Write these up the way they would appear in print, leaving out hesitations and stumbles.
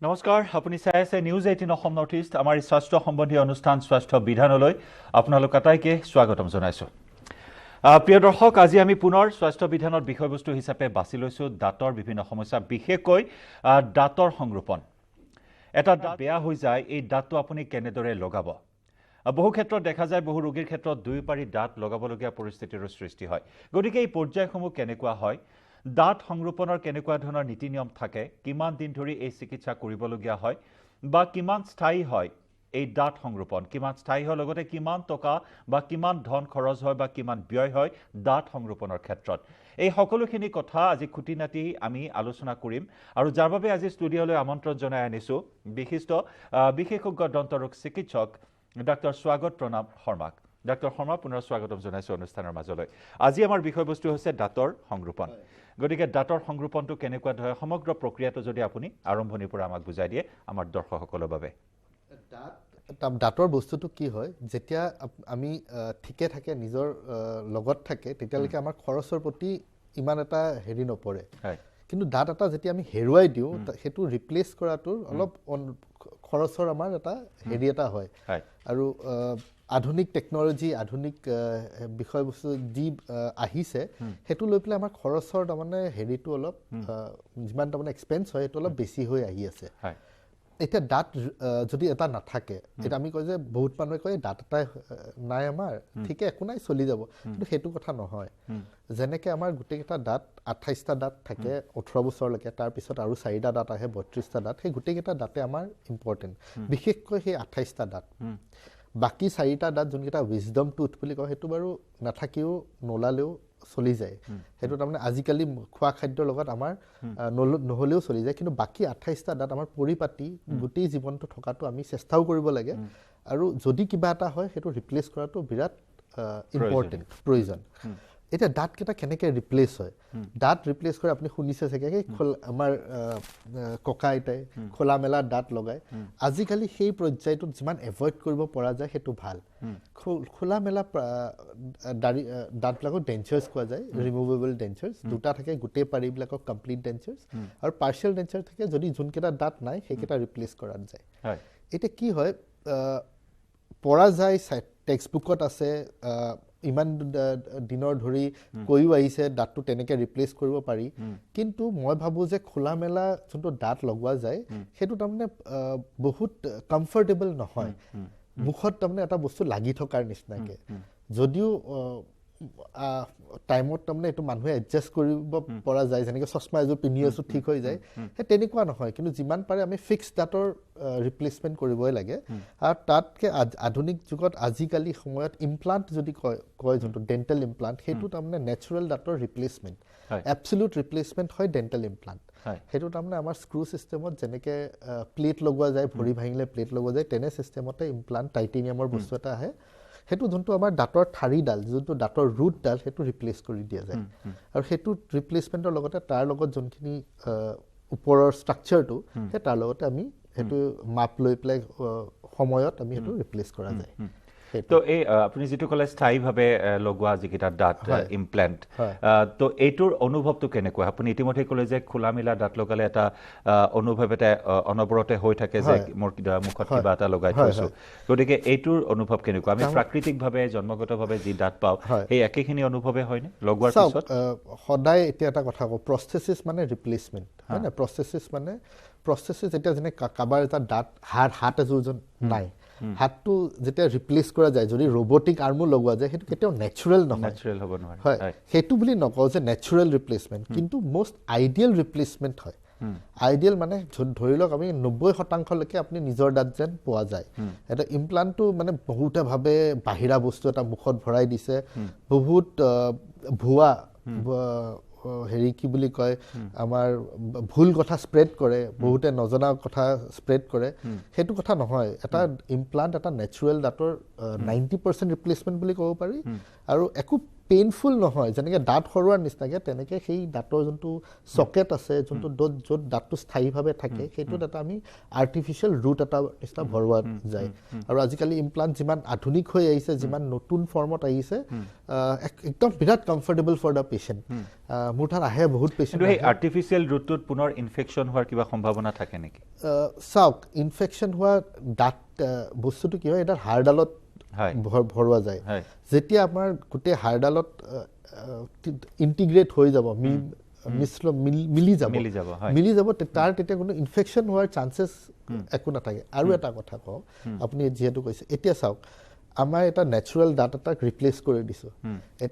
নমস্কাৰ আপুনি চাই আছে নিউজ 18 অসম নৰ্থ ইষ্ট আমাৰ স্বাস্থ্য সম্বন্ধীয় অনুষ্ঠান স্বাস্থ্য বিধানলৈ আপোনালোক আটাইকে স্বাগতম জনাইছো প্ৰিয় দৰ্শক আজি আমি পুনৰ স্বাস্থ্য বিধানৰ বিষয়বস্তু হিচাপে বাছি লৈছো দাঁতৰ বিভিন্ন সমস্যা বিশেষকৈ দাঁতৰ সংৰোপণ এটা দাঁত বেয়া হৈ যায় এই দাঁতটো আপুনি কেনেদৰে লগাব বহু ক্ষেত্ৰত দেখা যায় বহু ৰোগীৰ ক্ষেত্ৰত দুই পাৰি দাঁত লগাবলগীয়া পৰিস্থিতিৰ সৃষ্টি হয় গতিকে এই পৰ্যায়সমূহ কেনেকুৱা হয় দাঁত সংৰোপণৰ কেনেকুৱা ধৰণৰ নীতি নিয়ম থাকে কিমান দিন ধৰি এই চিকিৎসা কৰিবলগীয়া হয় বা কিমান স্থায়ী হয় এই দাঁত সংৰোপণ কিমান স্থায়ী হয় লগতে কিমান টকা বা কিমান ধন খৰচ হয় বা কিমান ব্যয় হয় দাঁত সংৰোপণৰ ক্ষেত্ৰত এই সকলোখিনি কথা আজি খুঁটিনাটি আমি আলোচনা কৰিম আৰু যাৰ বাবে আজি ষ্টুডিঅ'লৈ আমন্ত্ৰণ জনাই আনিছো বিশিষ্ট বিশেষজ্ঞ দন্তৰোগ চিকিৎসক ডক্টৰ স্বাগত প্ৰণাম শৰ্মাক ডক্টৰ শৰ্মা পুনৰ স্বাগতম জনাইছো অনুষ্ঠানৰ মাজলৈ আজি আমাৰ বিষয়বস্তু হৈছে দাঁতৰ সংৰোপণ গতিকে দাঁতৰ সংৰোপণটো কেনেকুৱা ধৰে সমগ্ৰ প্ৰক্ৰিয়াটো যদি আপুনি আৰম্ভণিৰ পৰা আমাক বুজাই দিয়ে আমাৰ দৰ্শকসকলৰ বাবে দাঁতৰ বস্তুটো কি হয় যেতিয়া আমি ঠিকে থাকে নিজৰ লগত থাকে তেতিয়ালৈকে আমাৰ খৰচৰ প্ৰতি ইমান এটা হেৰি নপৰে কিন্তু দাঁত এটা যেতিয়া আমি হেৰুৱাই দিওঁ সেইটো ৰিপ্লেচ কৰাটোৰ অলপ খৰচৰ আমাৰ এটা হেৰি এটা হয় আৰু আধুনিক টেকনলজি আধুনিক বিষয়বস্তু যি আহিছে সেইটো লৈ পেলাই আমাৰ খৰচৰ তাৰমানে হেৰিটো অলপ যিমান তাৰমানে এক্সপেন্স হয় সেইটো অলপ বেছি হৈ আহি আছে এতিয়া দাঁত যদি এটা নাথাকে এটা আমি কয় যে বহুত মানুহে কয় দাঁত এটাই নাই আমাৰ ঠিকে একো নাই চলি যাব কিন্তু সেইটো কথা নহয় যেনেকৈ আমাৰ গোটেইকেইটা দাঁত 28টা দাঁত থাকে 18 বছৰলৈকে তাৰপিছত আৰু 4টা দাঁত আহে 32টা দাঁত সেই গোটেইকেইটা দাঁতে আমাৰ ইম্পৰ্টেণ্ট বিশেষকৈ সেই 28টা দাঁত বাকি 4টা দাঁত যোনকেইটা উইজডম টুথ বুলি কয় সেইটো বাৰু নাথাকিও নোলালেও চলি যায় সেইটো তাৰমানে আজিকালি খোৱা খাদ্যৰ লগত আমাৰ নহলেও চলি যায় কিন্তু বাকি 28টা দাঁত আমাৰ পৰিপাটি গোটেই জীৱনটো থকাটো আমি চেষ্টাও কৰিব লাগে আৰু যদি কিবা এটা হয় সেইটো ৰিপ্লেচ কৰাটো বিৰাট ইম্পৰ্টেণ্ট প্ৰয়োজন এটা দাঁত কেইটা কেনেকৈ ৰিপ্লেচ হয় দাঁত ৰিপ্লেচ কৰে আপুনি শুনিছে চাগে আমাৰ ককা আইতাই খোলা মেলা দাঁত লগায় আজিকালি সেই পৰ্যায়টোত যিমান এভইড কৰিব পৰা যায় সেইটো ভাল খোলা মেলা দাঁতবিলাকক ডেঞ্চাৰ্ছ কোৱা যায় ৰিমুভেবল ডেঞ্চাৰ্ছ দুটা থাকে গোটেই পাৰিবিলাকক কমপ্লিট ডেঞ্চাৰ্ছ আৰু পাৰ্চিয়েল ডেঞ্চাৰ থাকে যদি যোনকেইটা দাঁত নাই সেইকেইটা ৰিপ্লেচ কৰা যায় এতিয়া কি হয় পৰা যায় টেক্সট বুকত আছে ইমান দিনৰ ধৰি কৈও আহিছে দাঁতটো তেনেকৈ ৰিপ্লেচ কৰিব পাৰি কিন্তু মই ভাবোঁ যে খোলা মেলা যোনটো দাঁত লগোৱা যায় সেইটো তাৰমানে বহুত কমফৰ্টেবল নহয় মুখত তাৰমানে এটা বস্তু লাগি থকাৰ নিচিনাকৈ যদিও টাইমত তাৰমানে এইটো মানুহে এডজাষ্ট কৰিব পৰা যায় যেনেকৈ চশমা এযোৰ পিন্ধি আছোঁ ঠিক হৈ যায় সেই তেনেকুৱা নহয় কিন্তু যিমান পাৰে আমি ফিক্স দাঁতৰ ৰিপ্লেচমেণ্ট কৰিবই লাগে আৰু তাতকৈ আধুনিক যুগত আজিকালি সময়ত ইমপ্লাণ্ট যদি কয় যোনটো ডেণ্টেল ইমপ্লাণ্ট সেইটো তাৰমানে নেচাৰেল দাঁতৰ ৰিপ্লেচমেণ্ট এবছলিউট ৰিপ্লেচমেণ্ট হয় ডেণ্টেল ইমপ্লাণ্ট সেইটো তাৰমানে আমাৰ স্ক্ৰু ছিষ্টেমত যেনেকৈ প্লেট লগোৱা যায় ভৰি ভাঙিলে প্লেট লগোৱা যায় তেনে ছিষ্টেমতে ইমপ্লাণ্ট টাইটেনিয়ামৰ বস্তু এটা আহে সেইটো যোনটো আমাৰ দাঁতৰ ঠাৰিডাল যোনটো দাঁতৰ ৰুটডাল সেইটো ৰিপ্লেচ কৰি দিয়া যায় আৰু সেইটো ৰিপ্লেচমেণ্টৰ লগতে তাৰ লগত যোনখিনি ওপৰৰ ষ্ট্ৰাকচাৰটো সেই তাৰ লগতে আমি সেইটো মাপ লৈ পেলাই সময়ত আমি সেইটো ৰিপ্লেচ কৰা যায় তো এই আপুনি যেটো কলে স্থায়ীভাৱে লগোৱা যিকেইটা দাঁত ইমপ্লান্ট তো এইটোৰ অনুভৱটো কেনেকুৱা আপুনি ইতিমধ্যে কলে যে খোলা মেলা দাঁত লগালে এটা অনুভৱ এটা অনবৰতে হৈ থাকে যে মোৰ মুখত কিবা এটা লগাই থৈছো গতিকে এইটোৰ অনুভৱ কেনেকুৱা আমি প্ৰাকৃতিকভাৱে জন্মগতভাৱে যি দাঁত পাওঁ এই একেখিনি অনুভৱে হয়নে লগোৱাৰ পিছত সদায় এতিয়া এটা কথা কওঁ প্ৰস্থেচিছ মানে ৰিপ্লেচমেণ্ট হয় না প্ৰস্থেচিছ এতিয়া যেনে কাবাৰ এটা দাঁত হাত এযোৰ নাই হাতটো যেতিয়া ৰিপ্লেচ কৰা যায় যদি ৰবটিক আৰ্মো লগোৱা যায় সেইটো কেতিয়াও নেচাৰেল নহয় নেচাৰেল হ'ব নোৱাৰে হয় সেইটো বুলি নকওঁ যে নেচাৰেল ৰিপ্লেচমেণ্ট কিন্তু মষ্ট আইডিয়েল ৰিপ্লেচমেণ্ট হয় আইডিয়েল মানে ধৰি লওক আমি 90% আপুনি নিজৰ দাঁত যেন পোৱা যায় এটা ইমপ্লাণ্টটো মানে বহুতে ভাবে বাহিৰা বস্তু এটা মুখত ভৰাই দিছে বহুত ভুৱা হেৰি কি বুলি কয় আমাৰ ভুল কথা স্প্ৰেড কৰে বহুতে নজনা কথা স্প্ৰেড কৰে সেইটো কথা নহয় এটা ইমপ্লাণ্ট এটা নেচাৰেল দাঁতৰ 90% ৰিপ্লেচমেণ্ট বুলি ক'ব পাৰি আৰু একো পেইনফুল নহয়, যেনেকৈ দাঁত সৰোৱাৰ নিচিনাকৈ তেনেকৈ সেই দাঁতৰ যোনটো চকেট আছে, যোনটো য'ত দাঁতটো স্থায়ীভাৱে থাকে, সেইটোত এটা আমি আৰ্টিফিচিয়েল ৰুট এটা নিচিনা ভৰোৱা যায়। আৰু আজিকালি ইমপ্লাণ্ট যিমান আধুনিক হৈ আহিছে, যিমান নতুন ফৰ্মত আহিছে, একদম বিৰাট কমফৰ্টেবল ফৰ দ্য পেচেণ্ট। মোৰ তাত আহে বহুত পেচেণ্ট। সেই আৰ্টিফিচিয়েল ৰুটটোত পুনৰ ইনফেকশ্যন হোৱাৰ কিবা সম্ভাৱনা থাকে নেকি? চাওক, ইনফেকশ্যন হোৱা দাঁত বস্তুটো কি হয়, এটা হাড়ডালত ভৰোৱা যায়। যেতিয়া আপোনাৰ গোটেই হাড়ডালত ইণ্টিগ্ৰেট হৈ যাব, মিলি যাব, তাৰ তেতিয়া কোনো ইনফেকশ্যন হোৱাৰ চান্সেছ একো নাথাকে। আৰু এটা কথা কওঁ, আপুনি যিহেতু কৈছে, এতিয়া চাওক, আমাৰ এটা নেচাৰেল দাঁত এটাক ৰিপ্লেচ কৰি দিছোঁ।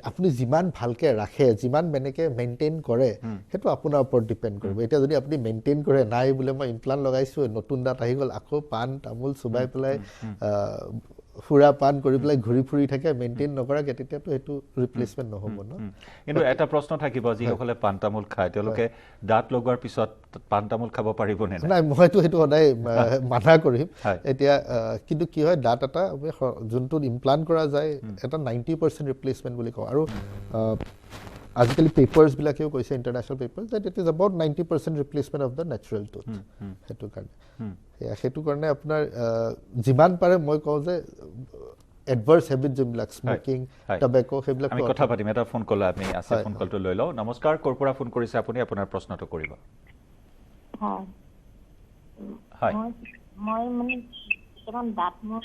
আপুনি যিমান ভালকৈ ৰাখে, যিমান এনেকৈ মেইনটেইন কৰে, সেইটো আপোনাৰ ওপৰত ডিপেণ্ড কৰিব। এতিয়া যদি আপুনি মেইনটেইন কৰে, নাই বোলে মই ইমপ্লাণ্ট লগাইছোঁ, নতুন দাঁত আহি গ'ল, আকৌ পাণ তামোল চুবাই পেলাই ফুৰা পাণ কৰি পেলাই ঘূৰি ফুৰি থাকে, মেইনটেইন নকৰাকৈ, তেতিয়াতো সেইটো ৰিপ্লেচমেণ্ট নহ'ব ন। কিন্তু এটা প্ৰশ্ন থাকিব, যিসকলে পাণ তামোল খায়, তেওঁলোকে দাঁত লগোৱাৰ পিছত পাণ তামোল খাব পাৰিবনে? নাই, মইতো সেইটো সদায় মানা কৰিম। এতিয়া কিন্তু কি হয়, দাঁত এটা যোনটোত ইমপ্লাণ্ট কৰা যায়, এটা 90% ৰিপ্লেচমেণ্ট বুলি কওঁ। আৰু আজিকালি পেপাৰ্ছবিলাকেও কৈছে, international papers, that it is about 90% replacement of the natural tooth. সেইটো কাৰণে আপোনাৰ যিমান পাৰে মই কওঁ যে এডভাৰ্ছ হেবিট যোনবিলাক, স্মকিং, টবেকো, সেইবিলাক আমি কথা পাতিম। এটা ফোন কল আমি আছে, ফোন কলটো লৈ লওঁ। নমস্কাৰ, ক'ৰ পৰা ফোন কৰিছে আপুনি? আপোনাৰ প্ৰশ্নটো কৰিব। হয়, মই মানে কিছুমান দাঁত মোৰ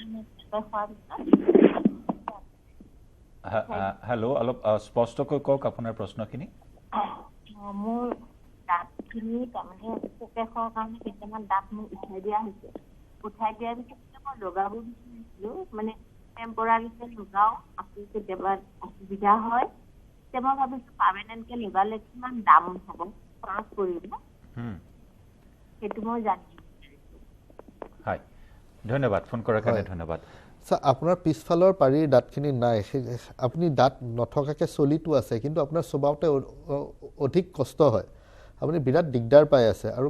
হেল্ল', অলপ স্পষ্টকৈ কওক আপোনাৰ প্ৰশ্নখিনি। মোৰ দাঁতখিনি তাৰমানে পোকে খোৱাৰ কাৰণে কেইটামান দাঁত মোক উঠাই দিয়া হৈছে। উঠাই দিয়াৰ পিছত মই লগাব বিচাৰিছিলোঁ, মানে টেম্পৰাৰীকৈ লগাওঁ, আকৌ কেতিয়াবা অসুবিধা হয়। তেতিয়া মই ভাবিছোঁ পাৰ্মানেণ্টকৈ লগালে কিমান দাম হ'ব, খৰচ পৰিব, সেইটো মই জানিব বিচাৰিছোঁ। হয়, ধন্যবাদ, ফোন কৰাৰ কাৰণে ধন্যবাদ। আপোনাৰ পিছফালৰ পাৰীৰ দাঁতখিনি নাই, আপুনি দাঁত নথকাকৈ চলিটো আছে, কিন্তু আপোনাৰ চোবাওঁতে অধিক কষ্ট হয়, আপুনি বিৰাট দিগদাৰ পাই আছে। আৰু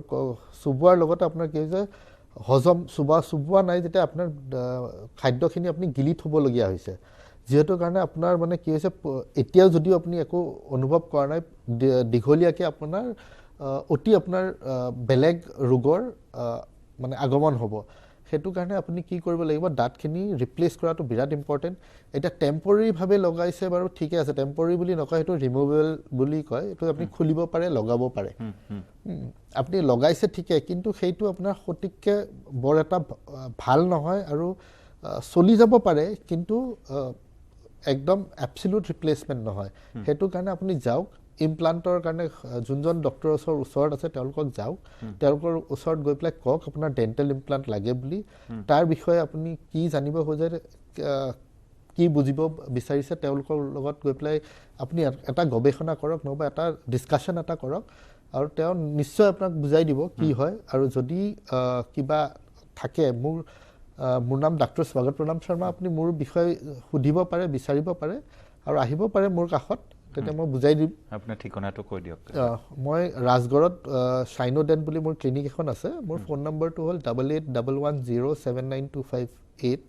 চুবোৱাৰ লগতে আপোনাৰ কি হৈছে, চুবোৱা নাই, যেতিয়া আপোনাৰ খাদ্যখিনি আপুনি গিলি থ'বলগীয়া হৈছে, যিহেতু কাৰণে আপোনাৰ মানে কি হৈছে, এতিয়াও যদিও আপুনি একো অনুভৱ কৰা নাই, দীঘলীয়াকৈ আপোনাৰ আপোনাৰ বেলেগ ৰোগৰ মানে আগমন হ'ব। সেইটো কাৰণে আপুনি কি কৰিব লাগিব, দাঁতখিনি ৰিপ্লেচ কৰাটো বিৰাট ইম্পৰ্টেণ্ট। এতিয়া টেম্পৰেৰীভাৱে লগাইছে বাৰু, ঠিকে আছে, টেম্পৰেৰী বুলি নকয়, সেইটো ৰিমুভেবল বুলি কয়। এইটো আপুনি খুলিব পাৰে, লগাব পাৰে। আপুনি লগাইছে ঠিকে, কিন্তু সেইটো আপোনাৰ সঠিককৈ বৰ এটা ভাল নহয়, আৰু চলি যাব পাৰে, কিন্তু একদম এবছলিউট ৰিপ্লেচমেণ্ট নহয়। সেইটো কাৰণে আপুনি যাওক, ইমপ্লাণ্টৰ কাৰণে যোনজন ডক্টৰৰ ওচৰত আছে তেওঁলোকক যাওক, তেওঁলোকৰ ওচৰত গৈ পেলাই কওক আপোনাৰ ডেণ্টেল ইমপ্লাণ্ট লাগে বুলি। তাৰ বিষয়ে আপুনি কি জানিব খোজে, কি বুজিব বিচাৰিছে, তেওঁলোকৰ লগত গৈ পেলাই আপুনি এটা গৱেষণা কৰক, নহ'বা এটা ডিছকাশ্যন এটা কৰক, আৰু তেওঁ নিশ্চয় আপোনাক বুজাই দিব কি হয়। আৰু যদি কিবা থাকে, মোৰ নাম ডাক্তৰ স্বাগত প্ৰণাম শৰ্মা, আপুনি মোৰ বিষয়ে সুধিব পাৰে, বিচাৰিব পাৰে, আৰু আহিব পাৰে মোৰ কাষত, তেতিয়া মই বুজাই দিম। আপোনাৰ ঠিকনাটো কৈ দিয়ক। মই ৰাজগড়ত চাইনোডেণ্ট বুলি মোৰ ক্লিনিক এখন আছে। মোৰ ফোন নম্বৰটো হ'ল 8811079258।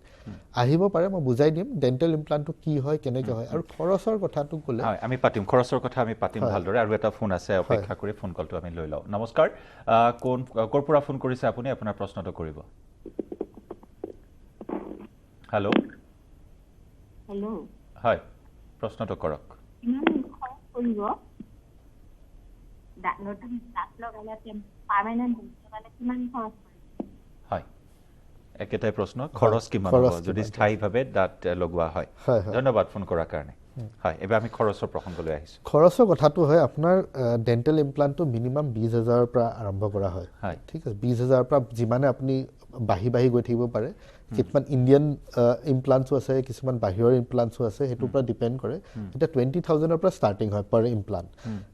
আহিব পাৰে, মই বুজাই দিম ডেণ্টেল ইমপ্লাণ্টটো কি হয়, কেনেকৈ হয়। আৰু খৰচৰ কথাটো ক'লে আমি পাতিম, খৰচৰ কথা আমি পাতিম ভালদৰে। আৰু এটা ফোন আছে, অপেক্ষা কৰি ফোন কলটো আমি লৈ লওঁ। নমস্কাৰ, ক'ৰ পৰা ফোন কৰিছে আপুনি? আপোনাৰ প্ৰশ্নটো কৰিব। হেল্ল', হয়, প্ৰশ্নটো কৰক। হয়, একেটাই প্ৰশ্ন, খৰচ কিমান হ'ব যদি স্থায়ীভাৱে দাঁত লগোৱা হয়? ধন্যবাদ ফোন কৰাৰ কাৰণে। হয়, এইবাৰ আমি খৰচৰ প্ৰসংগলৈ আহিছোঁ। খৰচৰ কথাটো হয়, আপোনাৰ ডেণ্টেল ইমপ্লাণ্টটো মিনিমাম 20,000ৰ পৰা আৰম্ভ কৰা হয়। ঠিক আছে, 20,000ৰ পৰা যিমানে আপুনি বাঢ়ি গৈ থাকিব পাৰে। কিছুমান ইণ্ডিয়ান ইমপ্লাণ্টছো আছে, কিছুমান বাহিৰৰ ইমপ্লাণ্টছো আছে, সেইটোৰ পৰা ডিপেণ্ড কৰে। এতিয়া 20,000ৰ পৰা ষ্টাৰ্টিং হয় পাৰ ইমপ্লাণ্ট।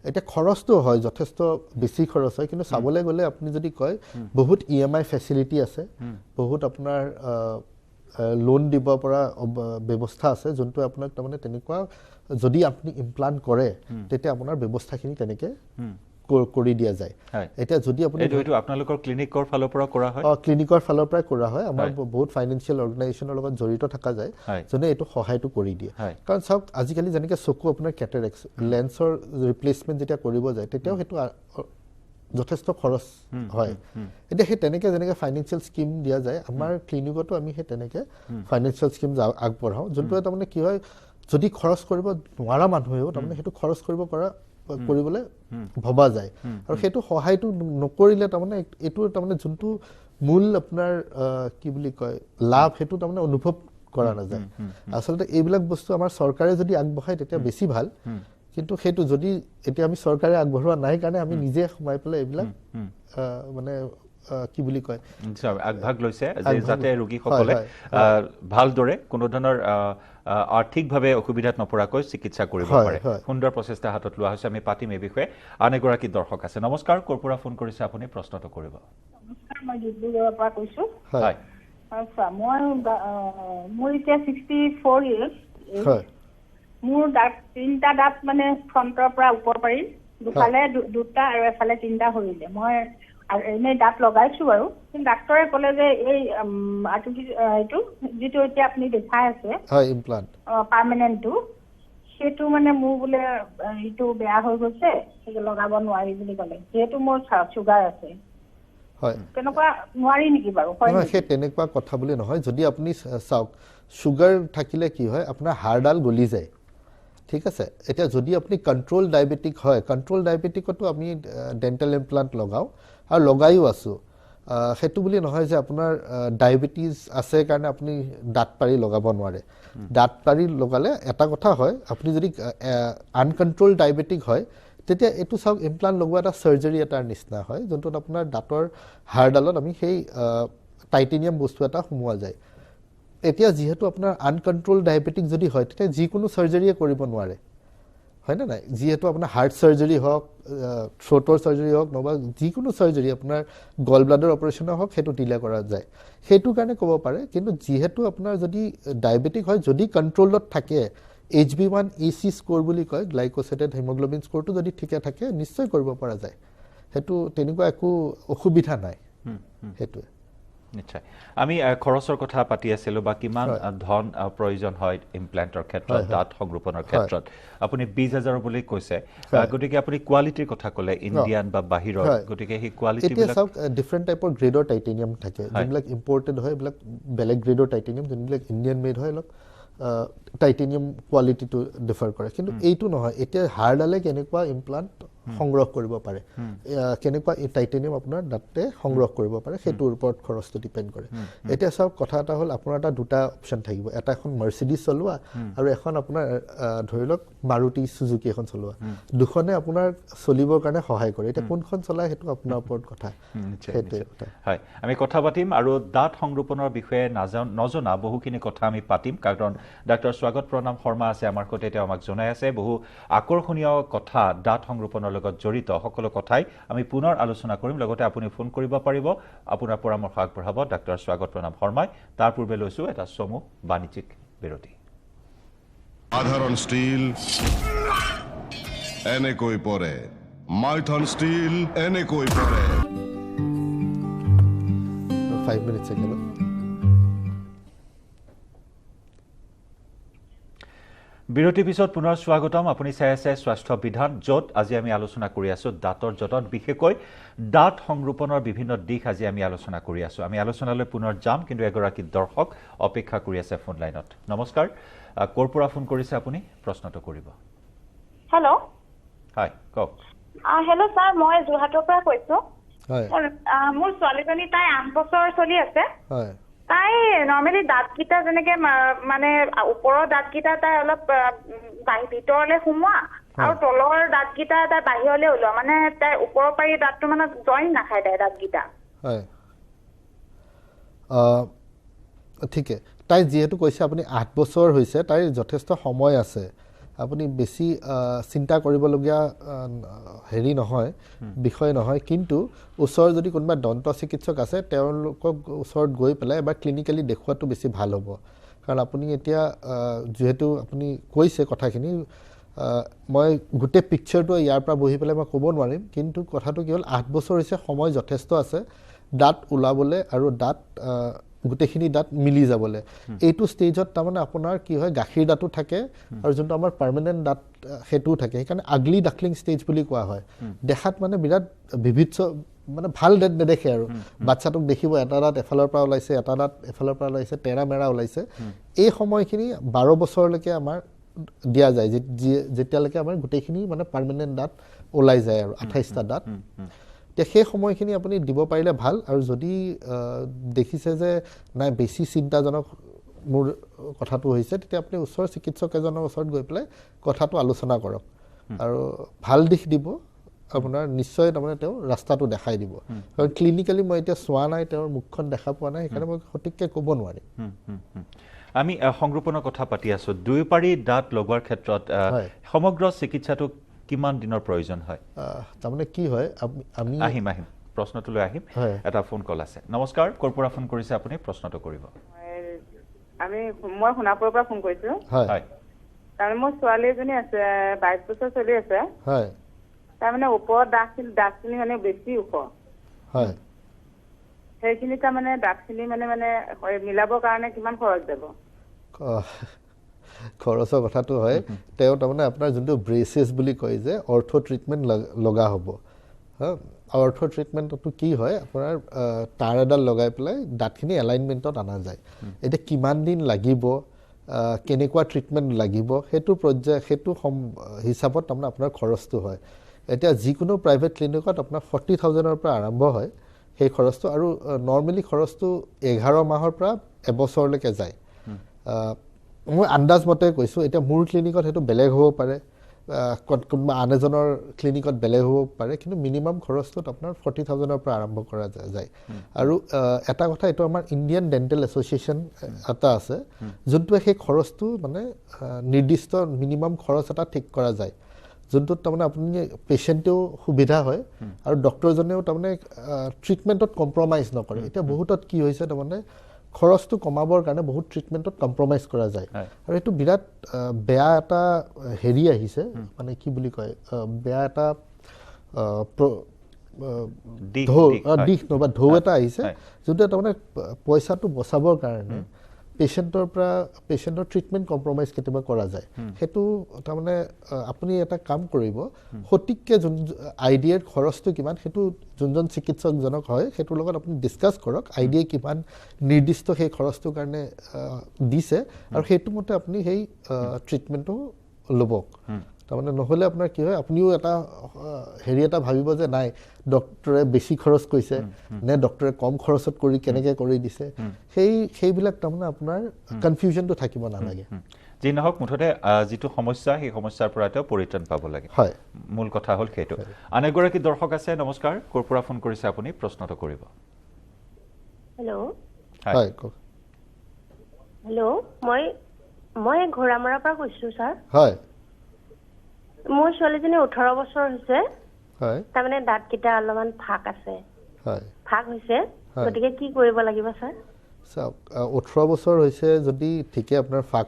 এতিয়া খৰচটো হয়, যথেষ্ট বেছি খৰচ হয়, কিন্তু চাবলৈ গ'লে আপুনি যদি কয়, বহুত EMI ফেচিলিটি আছে, বহুত আপোনাৰ লোন দিব পৰা ব্যৱস্থা আছে, যোনটো আপোনাক তাৰমানে তেনেকুৱা যদি আপুনি ইমপ্লাণ্ট কৰে, তেতিয়া আপোনাৰ ব্যৱস্থাখিনি তেনেকৈ কৰি দিয়া যায় এতিয়া যদি আপুনি এইটো আপোনালোকৰ ক্লিনিকৰ ফালৰ পৰা কৰা হয় ক্লিনিকৰ ফালৰ পৰা কৰা হয় আমাৰ বহুত ফাইনেন্সিয়েল অৰ্গেনাইজেশ্যনৰ লগত জড়িত থকা যায় যোনে এইটো সহায়টো কৰি দিয়ে কাৰণ চাওক আজিকালি যেনেকৈ চকু আপোনাৰ কেটাৰেক্ট লেন্সৰ ৰিপ্লেচমেণ্ট যেতিয়া কৰিব যায় তেতিয়াও সেইটো যথেষ্ট খৰচ হয় এতিয়া সেই তেনেকৈ যেনেকৈ ফাইনেন্সিয়েল স্কিম দিয়া যায় আমাৰ ক্লিনিকতো আমি সেই তেনেকৈ ফাইনেন্সিয়েল স্কিম আগবঢ়াওঁ যোনটোৱে তাৰমানে কি হয় যদি খৰচ কৰিব নোৱাৰা মানুহেও তাৰমানে সেইটো খৰচ কৰিবলৈ ভবা যায় আৰু সেইটো সহায়টো নকৰিলে তাৰমানে এইটো তাৰমানে যোনটো মূল আপোনাৰ কি বুলি কয় লাভ সেইটো তাৰমানে অনুভৱ কৰা নাযায় আচলতে এইবিলাক বস্তু আমাৰ চৰকাৰে যদি আগবঢ়ায় তেতিয়া বেছি ভাল কিন্তু সেইটো যদি এতিয়া আমি চৰকাৰে আগবঢ়োৱা নাই কাৰণে আমি নিজে সোমাই পেলাই এইবিলাক মানে কি বুলি কয় আগভাগ লৈছে যাতে ৰোগীসকলে ভালদৰে কোনো ধৰণৰ আৰ্থিকভাৱে অসুবিধাত নপৰাকৈ চিকিৎসা কৰিব পাৰে সুন্দৰ প্ৰচেষ্টা হাতত লোৱা হৈছে আমি পাতিম এই বিষয়ে আন এগৰাকী দৰ্শক আছে নমস্কাৰ ক'ৰ পৰা ফোন কৰিছে আপুনি প্ৰশ্নটো কৰিব নমস্কাৰ মই ডিব্ৰুগড়ৰ পৰা কৈছো হয় আচ্ছা মই মোৰ এতিয়া 64 ইয়াৰ্ছ হয় মোৰ তিনিটা দাঁত মানে ফ্ৰণ্টৰ পৰা ওপৰ পাৰি দুফালে দুটা আৰু এফালে তিনিটা সৰিলে মই এনেই দাঁত লগাইছো বাৰু কিন্তু ডাক্তৰে ক'লে যে এই এইটো যিটো এতিয়া আপুনি দেখাই আছে পাৰ্মানেণ্টটো সেইটো মানে মোৰ বোলে এইটো বেয়া হৈ গৈছে সেইটো লগাব নোৱাৰি বুলি ক'লে যিহেতু মোৰ চুগাৰ আছে তেনেকুৱা নোৱাৰি নেকি বাৰু সেই তেনেকুৱা কথা বুলি নহয় যদি আপুনি চাওক চুগাৰ থাকিলে কি হয় আপোনাৰ হাড়ডাল গলি যায় ঠিক আছে এতিয়া যদি আপুনি কণ্ট্ৰল ডায়েবেটিক হয় কণ্ট্ৰল ডায়েবেটিকতো আমি ডেণ্টেল ইমপ্লাণ্ট লগাওঁ আৰু লগাইও আছোঁ সেইটো বুলি নহয় যে আপোনাৰ ডায়েবেটিছ আছে কাৰণে আপুনি দাঁত পাৰি লগাব নোৱাৰে দাঁত পাৰি লগালে এটা কথা হয় আপুনি যদি আনকণ্ট্ৰল ডায়েবেটিক হয় তেতিয়া এইটো চাওক ইমপ্লাণ্ট লগোৱা এটা চাৰ্জাৰী এটাৰ নিচিনা হয় যোনটোত আপোনাৰ দাঁতৰ হাড়ডালত আমি সেই টাইটেনিয়াম বস্তু এটা সোমোৱা যায় এতিয়া যিহেতু আপোনাৰ আনকণ্ট্ৰল ডায়েবেটিক যদি হয় তেতিয়া যিকোনো চাৰ্জাৰীয়ে কৰিব নোৱাৰে হয়নে নাই যিহেতু আপোনাৰ হাৰ্ট চাৰ্জাৰী হওক থ্ৰ'টৰ চাৰ্জাৰী হওক নহবা যিকোনো চাৰ্জাৰী আপোনাৰ গল ব্লাডাৰ অপাৰেশ্যনৰ হওক সেইটো ডিলে কৰা যায় সেইটো কাৰণে ক'ব পাৰে কিন্তু যিহেতু আপোনাৰ যদি ডায়েবেটিক হয় যদি কণ্ট্ৰলত থাকে HB1AC স্ক'ৰ বুলি কয় গ্লাইক'চিডেড হিমোগ্ল'বিন স্ক'ৰটো যদি ঠিকে থাকে নিশ্চয় কৰিব পৰা যায় সেইটো তেনেকুৱা একো অসুবিধা নাই সেইটোৱে নিশ্চয় আমি খৰচৰ কথা পাতি আছিলোঁ বা কিমান ধন প্ৰয়োজন হয় ইমপ্লাণ্টৰ ক্ষেত্ৰত দাঁত সংৰোপণৰ ক্ষেত্ৰত আপুনি 20,000 বুলি কৈছে গতিকে আপুনি কোৱালিটিৰ কথা ক'লে ইণ্ডিয়ান বা বাহিৰৰ গতিকে সেই কোৱালিটিবিলাক চাওক ডিফাৰেণ্ট টাইপৰ গ্ৰেডৰ টাইটেনিয়াম থাকে যোনবিলাক ইম্পৰ্টেড হয় এইবিলাক বেলেগ গ্ৰেডৰ টাইটেনিয়াম যোনবিলাক ইণ্ডিয়ান মেড হয় অলপ টাইটেনিয়াম কোৱালিটিটো ডিফাৰ কৰে কিন্তু এইটো নহয় এতিয়া হাড়ডালে কেনেকুৱা ইমপ্লাণ্ট সংগ্ৰহ কৰিব পাৰে কেনেকুৱা টাইটেনিয়াম আপোনাৰ দাঁতে সংগ্ৰহ কৰিব পাৰে সেইটোৰ ওপৰত খৰচটো ডিপেণ্ড কৰে এতিয়া চাওক কথা এটা হ'ল আপোনাৰ এটা দুটা অপশ্যন থাকিব এটা এখন মাৰ্চিডিজ চলোৱা আৰু এখন আপোনাৰ ধৰি লওক মাৰুতি চুজুকি এখন চলোৱা দুখনে আপোনাৰ চলিবৰ কাৰণে সহায় কৰে এতিয়া কোনখন চলায় সেইটো আপোনাৰ ওপৰত কথা সেইটোৱে হয় আমি কথা পাতিম আৰু দাঁত সংৰোপণৰ বিষয়ে নজনা বহুখিনি কথা আমি পাতিম কাৰণ ডাক্তৰ স্বাগত প্ৰণাম শৰ্মা আছে আমাৰ সৈতে তেওঁ আমাক জনাই আছে বহু আকৰ্ষণীয় কথা দাঁত সংৰোপণৰ লগত জড়িত সকলো কথাই আমি পুনৰ আলোচনা কৰিম লগতে আপুনি ফোন কৰিব পাৰিব আপোনাৰ পৰামৰ্শ আগবঢ়াব ডাক্তৰ স্বাগত প্ৰণাম শৰ্মাই তাৰ পূৰ্বে লৈছো এটা চমু বাণিজ্যিক বিৰতি সাধাৰণ স্টিল এনেকৈ পৰে মাইথন স্টিল এনেকৈ পৰে 5 minutes ago বিৰতি পিছত পুনৰ স্বাগতম আপুনি চাই আছে স্বাস্থ্য বিধান য'ত আজি আমি আলোচনা কৰি আছোঁ দাঁতৰ যতন বিশেষকৈ দাঁত সংৰোপণৰ বিভিন্ন দিশ আজি আমি আলোচনা কৰি আছোঁ আমি আলোচনালৈ পুনৰ যাম কিন্তু এগৰাকী দৰ্শক অপেক্ষা কৰি আছে ফোন লাইনত নমস্কাৰ ক'ৰ পৰা ফোন কৰিছে আপুনি প্ৰশ্নটো কৰিব হেল্ল' হয় কওক হেল্ল' ছাৰ মই যোৰহাটৰ পৰা কৈছোঁ হয় মোৰ ছোৱালীজনী তাই 8 বছৰ চলি আছে হয় তাই নৰ্মেলি দাঁতকেইটা যেনেকে মানে ওপৰৰ দাঁতকেইটা তাই অলপ ভিতৰলৈ সোমোৱা আৰু তলৰ দাঁতকেইটা তাই বাহিৰলৈ ওলোৱা মানে তাই ওপৰৰ পাৰি দাঁতটো মানে জইন নাখায় তাই দাঁতকেইটা হয় ঠিকে তাই যিহেতু কৈছে আপুনি 8 বছৰ হৈছে তাইৰ যথেষ্ট সময় আছে আপুনি বেছি চিন্তা কৰিবলগীয়া হেৰি নহয় বিষয় নহয় কিন্তু ওচৰৰ যদি কোনোবা দন্ত চিকিৎসক আছে তেওঁলোকক ওচৰত গৈ পেলাই এবাৰ ক্লিনিকেলি দেখুৱাটো বেছি ভাল হ'ব কাৰণ আপুনি এতিয়া যিহেতু আপুনি কৈছে কথাখিনি মই গোটেই পিকচাৰটো ইয়াৰ পৰা বহি পেলাই মই ক'ব নোৱাৰিম কিন্তু কথাটো কি হ'ল 8 বছৰ হৈছে সময় যথেষ্ট আছে দাঁত ওলাবলৈ আৰু দাঁত গোটেইখিনি দাঁত মিলি যাবলৈ এইটো ষ্টেজত তাৰমানে আপোনাৰ কি হয় গাখীৰ দাঁতো থাকে আৰু যোনটো আমাৰ পাৰ্মানেণ্ট দাঁত সেইটোও থাকে সেইকাৰণে আগলি ডাকলিং ষ্টেজ বুলি কোৱা হয় দেখাত মানে বিৰাট বিভিৎস মানে ভাল দাঁত নেদেখে আৰু বাচ্চাটোক দেখিব এটা দাঁত এফালৰ পৰা ওলাইছে এটা দাঁত এফালৰ পৰা ওলাইছে তেৰা মেৰা ওলাইছে এই সময়খিনি 12 বছৰলৈকে আমাৰ দিয়া যায় যেতিয়ালৈকে আমাৰ গোটেইখিনি মানে পাৰ্মানেণ্ট দাঁত ওলাই যায় আৰু 28টা দাঁত সেই সময়খিনি আপুনি দিব পাৰিলে ভাল আৰু যদি দেখিছে যে নাই বেছি চিন্তাজনক মোৰ কথাটো হৈছে তেতিয়া আপুনি ওচৰৰ চিকিৎসক এজনৰ ওচৰত গৈ পেলাই কথাটো আলোচনা কৰক আৰু ভাল দিশ দিব আপোনাৰ নিশ্চয় তাৰমানে তেওঁ ৰাস্তাটো দেখাই দিব কাৰণ ক্লিনিকেলি মই এতিয়া চোৱা নাই তেওঁৰ মুখখন দেখা পোৱা নাই সেইকাৰণে মই সঠিককৈ ক'ব নোৱাৰিম আমি সংৰোপণৰ কথা পাতি আছোঁ দুইপাৰি দাঁত লগোৱাৰ ক্ষেত্ৰত সমগ্ৰ চিকিৎসাটো কিমান দিনৰ প্ৰয়োজন হয় তাৰমানে কি হয় আমি আহিম প্ৰশ্নটোলৈ আহিম এটা ফোন কল আছে নমস্কাৰ ক'ৰ পৰা ফোন কৰিছে আপুনি প্ৰশ্নটো কৰিব মই সোণাপুৰৰ পৰা ফোন কৰিছোঁ হয় তাৰমানে মোৰ ছোৱালী এজনী আছে 22 বছৰ চলি আছে হয় তাৰমানে ওপৰত দাঁতখিনি মানে বেছি ওখ হয় সেইখিনি তাৰমানে দাঁতখিনি মানে মিলাবৰ কাৰণে কিমান খৰচ যাব খৰচৰ কথাটো হয় তেওঁ তাৰমানে আপোনাৰ যোনটো ব্ৰেচেছ বুলি কয় যে অৰ্থ ট্ৰিটমেণ্ট লগা হ'ব অৰ্থ ট্ৰিটমেণ্টটো কি হয় আপোনাৰ তাঁৰ এডাল লগাই পেলাই দাঁতখিনি এলাইনমেণ্টত অনা যায় এতিয়া কিমান দিন লাগিব কেনেকুৱা ট্ৰিটমেণ্ট লাগিব সেইটো হিচাপত তাৰমানে আপোনাৰ খৰচটো হয় এতিয়া যিকোনো প্ৰাইভেট ক্লিনিকত আপোনাৰ 40,000ৰ পৰা আৰম্ভ হয় সেই খৰচটো আৰু নৰ্মেলি খৰচটো 11 মাহৰ পৰা এবছৰলৈকে যায় মই আন্দাজ মতে কৈছোঁ এতিয়া মোৰ ক্লিনিকত সেইটো বেলেগ হ'ব পাৰে কোনোবা আন এজনৰ ক্লিনিকত বেলেগ হ'ব পাৰে কিন্তু মিনিমাম খৰচটোত আপোনাৰ 40,000ৰ পৰা আৰম্ভ কৰা যায় আৰু এটা কথা এইটো আমাৰ ইণ্ডিয়ান ডেণ্টেল এছ'চিয়েশ্যন এটা আছে যোনটোৱে সেই খৰচটো মানে নিৰ্দিষ্ট মিনিমাম খৰচ এটা ঠিক কৰা যায় যোনটোত তাৰমানে আপুনি পেচেণ্টেও সুবিধা হয় আৰু ডক্টৰজনেও তাৰমানে ট্ৰিটমেণ্টত কম্প্ৰমাইজ নকৰে এতিয়া বহুতত কি হৈছে তাৰমানে খৰচটো কমাবৰ কাৰণে বহুত ট্ৰিটমেণ্টত কম্প্ৰমাইজ কৰা যায় আৰু এইটো বিৰাট বেয়া এটা হেৰি আহিছে মানে কি বুলি কয় বেয়া এটা দিশ বা ঢৌ এটা আহিছে যোনটোৱে তাৰমানে পইচাটো বচাবৰ কাৰণে পেচেণ্টৰ ট্ৰিটমেণ্ট কম্প্ৰমাইজ কেতিয়াবা কৰা যায় সেইটো তাৰমানে আপুনি এটা কাম কৰিব সঠিককৈ যোন আইডিয়াৰ খৰচটো কিমান সেইটো যোনজন চিকিৎসকজনক হয় সেইটোৰ লগত আপুনি ডিছকাছ কৰক আইডিয়া কিমান নিৰ্দিষ্ট সেই খৰচটোৰ কাৰণে দিছে আৰু সেইটো মতে আপুনি সেই ট্ৰিটমেণ্টটো ল'ব তাৰমানে নহ'লে আপোনাৰ কি হয় আপুনিও এটা হেৰি এটা ভাবিব যে নাই ডক্টৰে বেছি খৰচ কৰিছে নে ডক্টৰে কম খৰচত কৰি কেনেকৈ কৰি দিছে সেইবিলাক তাৰমানে আপোনাৰ কনফিউজনটো থাকিব নালাগে যি নহওক মুঠতে যিটো সমস্যা সেই সমস্যাৰ পৰা তেওঁ পৰিত্ৰাণ পাব লাগে হয় মূল কথা হ'ল সেইটো আন এগৰাকী দৰ্শক আছে নমস্কাৰ ক'ৰ পৰা ফোন কৰিছে আপুনি প্ৰশ্নটো কৰিব হেল্ল' হয় কওক হেল্ল' মই ঘোঁৰামৰাৰ পৰা কৈছোঁ ছাৰ হয় মোৰ ছোৱালীজনী 18 বছৰ হৈছে হয় তাৰমানে দাঁতকেইটা অলপমান ফাঁক আছে হয় ফাঁক হৈছে গতিকে কি কৰিব লাগিব ছাৰ চাওক 18 বছৰ হৈছে যদি ঠিকে আপোনাৰ ফাঁক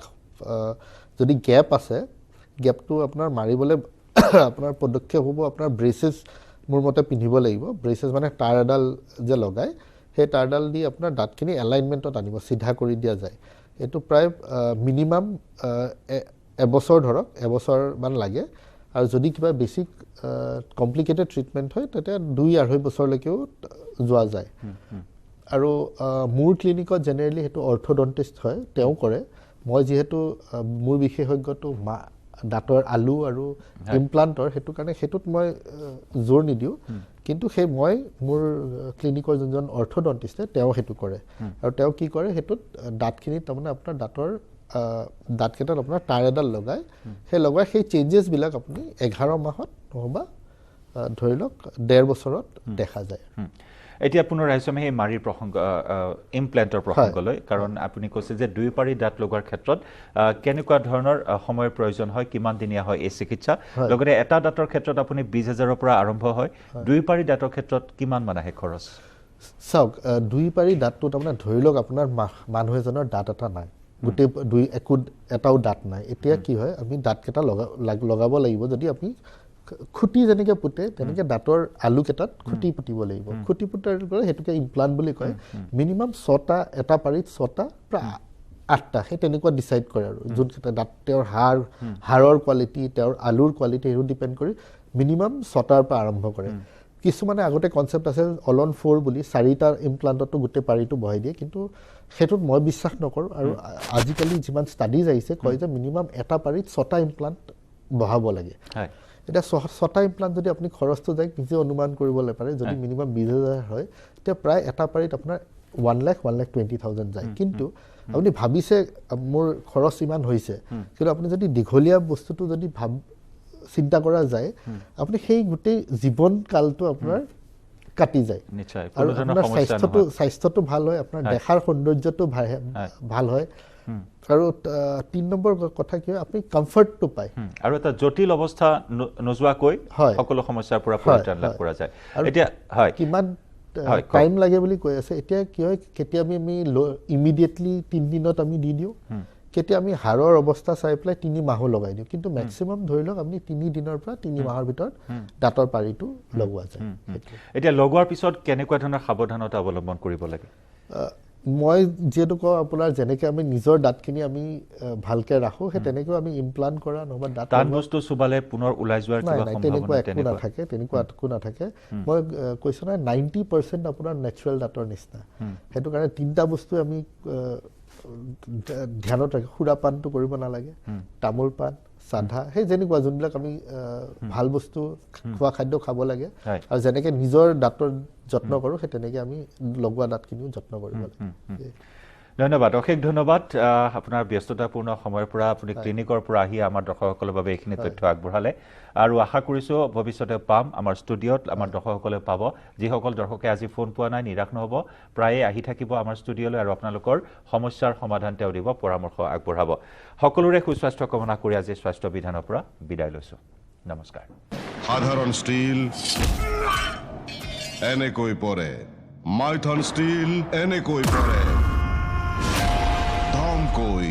যদি গেপ আছে গেপটো আপোনাৰ মাৰিবলৈ আপোনাৰ পদক্ষেপ হ'ব আপোনাৰ ব্ৰেচেছ মোৰ মতে পিন্ধিব লাগিব ব্ৰেচেছ মানে তাঁৰ এডাল যে লগায় সেই তাঁৰডাল দি আপোনাৰ দাঁতখিনি এলাইনমেণ্টত আনিব চিধা কৰি দিয়া যায় এইটো প্ৰায় মিনিমাম এবছৰ ধৰক এবছৰমান লাগে আৰু যদি কিবা বেছি কমপ্লিকেটেড ট্ৰিটমেণ্ট হয় তেতিয়া 2-2.5 বছৰলৈকেও যোৱা যায় আৰু মোৰ ক্লিনিকত জেনেৰেলি সেইটো অৰ্থডণ্টিষ্ট হয় তেওঁ কৰে মই যিহেতু মোৰ বিশেষজ্ঞটো দাঁতৰ আলু আৰু ইমপ্লাণ্টৰ সেইটো কাৰণে সেইটোত মই জোৰ নিদিওঁ কিন্তু মই মোৰ ক্লিনিকৰ যোনজন অৰ্থডণ্টিষ্টে তেওঁ সেইটো কৰে আৰু তেওঁ কি কৰে সেইটোত দাঁতখিনিত তাৰমানে আপোনাৰ দাঁতকেইটাত আপোনাৰ তাঁৰ এডাল লগায় সেই চেঞ্জেছবিলাক আপুনি 11 মাহত নহ'বা ধৰি লওক 1.5 বছৰত দেখা যায় এতিয়া পুনৰ আহিছোঁ আমি সেই মাৰিৰ প্ৰসংগ ইমপ্লেণ্টৰ প্ৰসংগলৈ কাৰণ আপুনি কৈছে যে দুইপাৰি দাঁত লগোৱাৰ ক্ষেত্ৰত কেনেকুৱা ধৰণৰ সময়ৰ প্ৰয়োজন হয় কিমান দিনীয়া হয় এই চিকিৎসা লগতে এটা দাঁতৰ ক্ষেত্ৰত আপুনি 20,000ৰ পৰা আৰম্ভ হয় দুইপাৰি দাঁতৰ ক্ষেত্ৰত কিমান মান আহে খৰচ চাওক দুইপাৰি দাঁতটো তাৰমানে ধৰি লওক আপোনাৰ মানুহ এজনৰ দাঁত এটা নাই গোটেই এটাও দাঁত নাই এতিয়া কি হয় আমি দাঁতকেইটা লগাব লাগিব যদি আপুনি খুঁটি যেনেকৈ পুতে তেনেকৈ দাঁতৰ আলুকেইটাত খুঁটি পুতিব লাগিব খুঁটি পুতাৰ পৰা সেইটোকে ইমপ্লাণ্ট বুলি কয় মিনিমাম 6টা এটা পাৰিত 6টা প্ৰায় 8টা সেই তেনেকুৱা ডিচাইড কৰে আৰু যোনকেইটা দাঁত তেওঁৰ হাড়ৰ কোৱালিটি তেওঁৰ আলুৰ কোৱালিটি সেইটো ডিপেণ্ড কৰি মিনিমাম 6টাৰ পৰা আৰম্ভ কৰে কিছুমানে আগতে কনচেপ্ট আছে অল অন 4 বুলি 4টা ইমপ্লাণ্টতো গোটেই পাৰিটো বহাই দিয়ে কিন্তু সেইটোত মই বিশ্বাস নকৰোঁ আৰু আজিকালি যিমান ষ্টাডিজ আহিছে কয় যে মিনিমাম এটা পাৰিত 6টা ইমপ্লাণ্ট বহাব লাগে এতিয়া 6টা ইমপ্লাণ্ট যদি আপুনি খৰচটো যায় নিজে অনুমান কৰিবলৈ পাৰে যদি মিনিমাম 20,000 হয় তেতিয়া প্ৰায় এটা পাৰিত আপোনাৰ 1,20,000 যায় কিন্তু আপুনি ভাবিছে মোৰ খৰচ ইমান হৈছে কিন্তু আপুনি যদি দীঘলীয়া বস্তুটো যদি চিন্তা কৰা যায় আপুনি সেই গোটেই জীৱন কালটো আপোনাৰ কাটি যায় আৰু আপোনাৰ স্বাস্থ্যটো ভাল হয় আপোনাৰ দেখাৰ সৌন্দৰ্যটো ভাল হয় আৰু 3 নম্বৰ কথা কি হয় আপুনি কমফৰ্টটো পায় আৰু এটা জটিল অৱস্থা নোযোৱাকৈ সকলো সমস্যাৰ পৰা পৰিত্ৰাণ লাভ কৰা যায় এতিয়া হয় কিমান টাইম লাগে বুলি কৈ আছে এতিয়া কি হয় কেতিয়া আমি ইমিডিয়েটলি 3 দিনত আমি দি দিওঁ কেতিয়া আমি হাড়ৰ অৱস্থা চাই পেলাই 3 মাহো লগাই দিওঁ কিন্তু মেক্সিমাম ধৰি লওক আপুনি 3 দিনৰ পৰা 3 মাহৰ ভিতৰত দাঁতৰ পাৰিটো লগোৱা যায় এতিয়া লগোৱাৰ পিছত কেনেকুৱা ধৰণৰ সাৱধানতা অৱলম্বন কৰিব লাগে মই যিহেতু কওঁ আপোনাৰ যেনেকৈ আমি নিজৰ দাঁতখিনি আমি ভালকৈ ৰাখোঁ সেই তেনেকৈ আমি ইমপ্লাণ্ট কৰা নহবা দাঁত টান বস্তু চুবালে পুনৰ ওলাই যোৱাৰ কিবা সম্ভাৱনা তেনেকুৱা একো নাথাকে মই কৈছোঁ নহয় 90% আপোনাৰ নেচাৰেল দাঁতৰ নিচিনা সেইটো কাৰণে 3টা বস্তু আমি ধ্যানত ৰাখি সুৰাপানটো কৰিব নালাগে তামোল পাণ চাধা সেই যেনেকুৱা যোনবিলাক আমি ভাল বস্তু খোৱা খাদ্য খাব লাগে আৰু যেনেকৈ নিজৰ দাঁতৰ যত্ন কৰোঁ সেই তেনেকৈ আমি লগোৱা দাঁতখিনিও যত্ন কৰিব লাগে ধন্যবাদ অশেষ ধন্যবাদ আপোনাৰ ব্যস্ততাপূৰ্ণ সময়ৰ পৰা আপুনি ক্লিনিকৰ পৰা আহি আমাৰ দৰ্শকসকলৰ বাবে এইখিনি তথ্য আগবঢ়ালে আৰু আশা কৰিছোঁ ভৱিষ্যতে পাম আমাৰ ষ্টুডিঅ'ত আমাৰ দৰ্শকসকলে পাব যিসকল দৰ্শকে আজি ফোন পোৱা নাই নিৰাশ নহ'ব প্ৰায়ে আহি থাকিব আমাৰ ষ্টুডিঅ'লৈ আৰু আপোনালোকৰ সমস্যাৰ সমাধান তেওঁ দিব পৰামৰ্শ আগবঢ়াব সকলোৰে সুস্বাস্থ্য কামনা কৰি আজি স্বাস্থ্য বিধানৰ পৰা বিদায় লৈছোঁ নমস্কাৰ সাধাৰণ ষ্টীল এনেকৈ পৰে মাইথন ষ্টীল এনেকৈ পৰে ধমকৈ